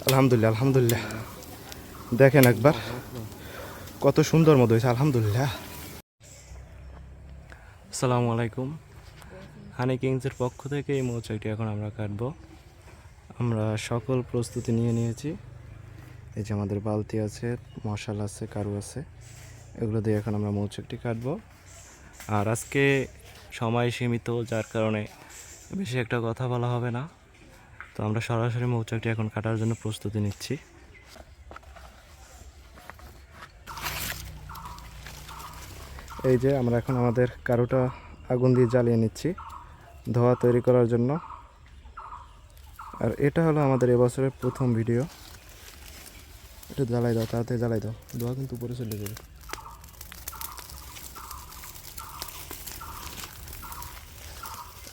আলহামদুলিল্লাহ আলহামদুলিল্লাহ দেখেন একবার কত সুন্দর মধু হয়েছে আলহামদুলিল্লাহ। আসসালামু আলাইকুম। হানি কিংসের পক্ষ থেকে এই মৌচাকটি এখন আমরা কাটবো। আমরা সকল প্রস্তুতি নিয়ে নিয়েছি। এই যে আমাদের বালতি আছে, মশাল আছে, কারু আছে, এগুলো দিয়ে এখন আমরা মৌচাকটি কাটবো। আর আজকে সময় সীমিত, যার কারণে বেশি একটা কথা বলা হবে না। তো আমরা সরাসরি মৌচাকটি এখন কাটার জন্য প্রস্তুতি নিচ্ছি। এই যে আমরা এখন আমাদের কারুটা আগুন দিয়ে জ্বালিয়ে নিচ্ছি ধোঁয়া তৈরি করার জন্য। আর এটা হলো আমাদের এবছরের প্রথম ভিডিও। এটা জ্বালাই দাও, তাড়াতাড়ি জ্বালাই দাও, ধোঁয়া কিন্তু উপরে চলে যাবে।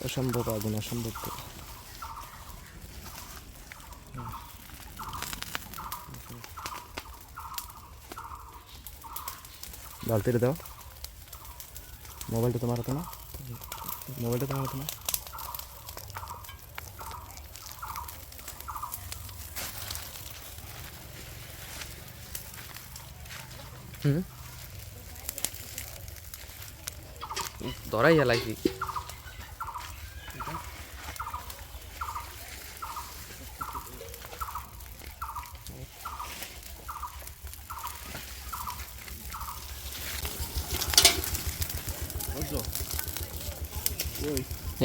অসম্ভব আগুন, অসম্ভব। বালতিটা দাও। মোবাইলটা তোমার হাতে না, মোবাইলটা তোমার হাতে না। ধরাই হেলাইছি।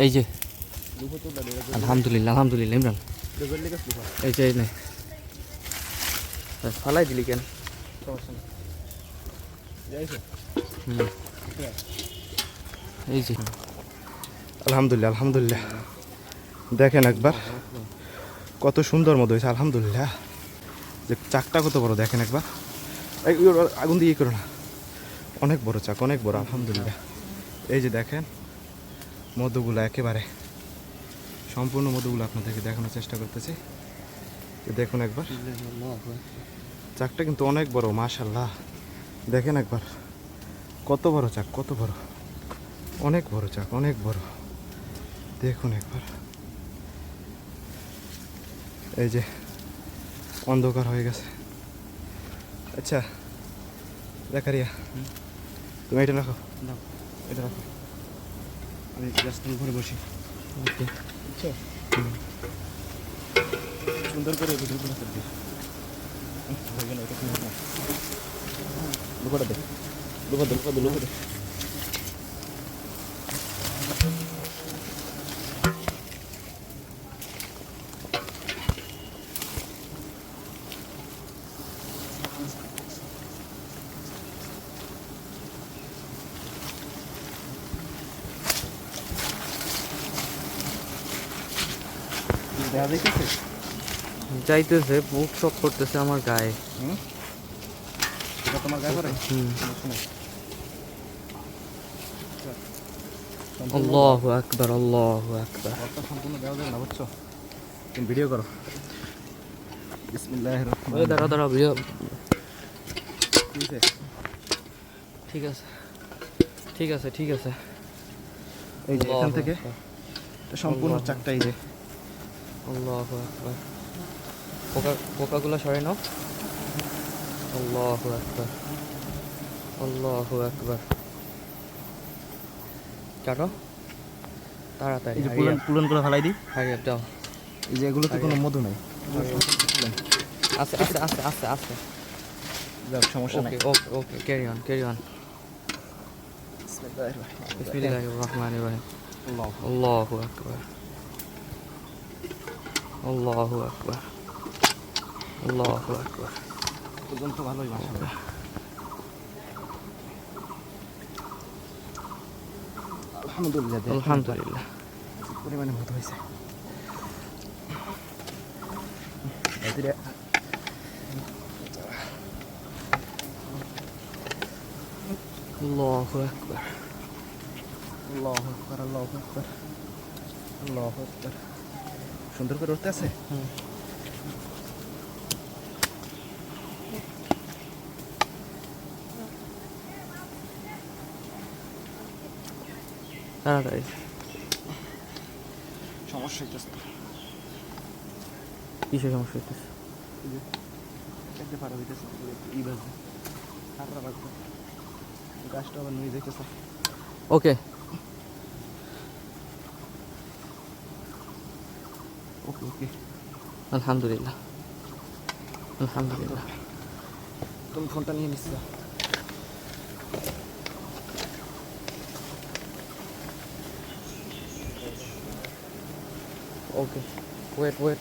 এই যে আলহামদুলিল্লাহ আলহামদুলিল্লাহ ইমরান, এই যে নাই ফালাই দিলি কেন? এই যে আলহামদুলিল্লাহ আলহামদুলিল্লাহ দেখেন একবার কত সুন্দর মধু হয়েছে আলহামদুলিল্লাহ। যে চাকটা কত বড় দেখেন একবার। আগুন দিয়ে করো না, অনেক বড় চাক, অনেক বড় আলহামদুলিল্লাহ। এই যে দেখেন মধুগুলো, একেবারে সম্পূর্ণ মধুগুলো আপনাদেরকে দেখানোর চেষ্টা করতেছি। দেখুন একবার, চাকটা কিন্তু অনেক বড় মাশাআল্লাহ। দেখেন একবার কত বড় চাক, কত বড়, অনেক বড় চাক, অনেক বড়। দেখুন একবার, এই যে অন্ধকার হয়ে গেছে। আচ্ছা দেখারিয়া, তুমি এটা রাখো, এটা রাখো, আমি রাস্তার উপরে বসি। বুঝছো, সুন্দর করে লুকাটা দে, লুকা দে, লুকা দে, লুকা দে। যাইতেছে, বুক শক করতেছে আমার গায়ে। তোমার গায়ে পড়ে? আল্লাহু আকবার, আল্লাহু আকবার। সম্পূর্ণ দেওয়া যাবে না, বুঝছো? তুমি ভিডিও করো। বিসমিল্লাহির ওই রহমানির দাঁড়া দাঁড়া ভিডিও। রহিম। ঠিক আছে ঠিক আছে ঠিক আছে। এই যে এখান আল্লাহু থেকে আকবার, এটা সম্পূর্ণ চাকটা, এই যে আল্লাহু আকবার। পোকাগুলো সরাই নাও। আল্লাহু আকবার, আল্লাহু আকবার। কাটো তাড়াতাড়ি, এই যে পুলনগুলো ফেলাই দিই। হারিয়ে দাও। এই যে এগুলোতে কোনো মধু নাই। আস্তে আস্তে আস্তে আস্তে আস্তে। যাক, সমস্যা নাই। ওকে ওকে ওকে, ক্যারি অন ক্যারি অন। বিসমিল্লাহির রহমানির রহিম। আল্লাহু আকবার, আল্লাহু আকবার, আল্লাহু আকবার। পর্যন্ত ভালোই মাশাআল্লাহ। আলহামদুলিল্লাহ, আলহামদুলিল্লাহ। পরিমাণে মধু হয়েছে। আল্লাহু আকবার, আল্লাহু আকবার, আল্লাহু আকবার, আল্লাহু আকবার। সুন্দর করে উঠতে আছে। তাড়াতাড়ি। সমস্যা হইতেছে। কিসের সমস্যা হইতেছে? দেখতে পারা হইতেছে ই বাজে খারাপ বাজে গাছটা আবার নিয়ে যেতেছে ওকে ওকে ওকে আলহামদুলিল্লাহ আলহামদুলিল্লাহ তুমি ফোনটা নিয়ে নিচ্ছ ওকে ওয়েট ওয়েট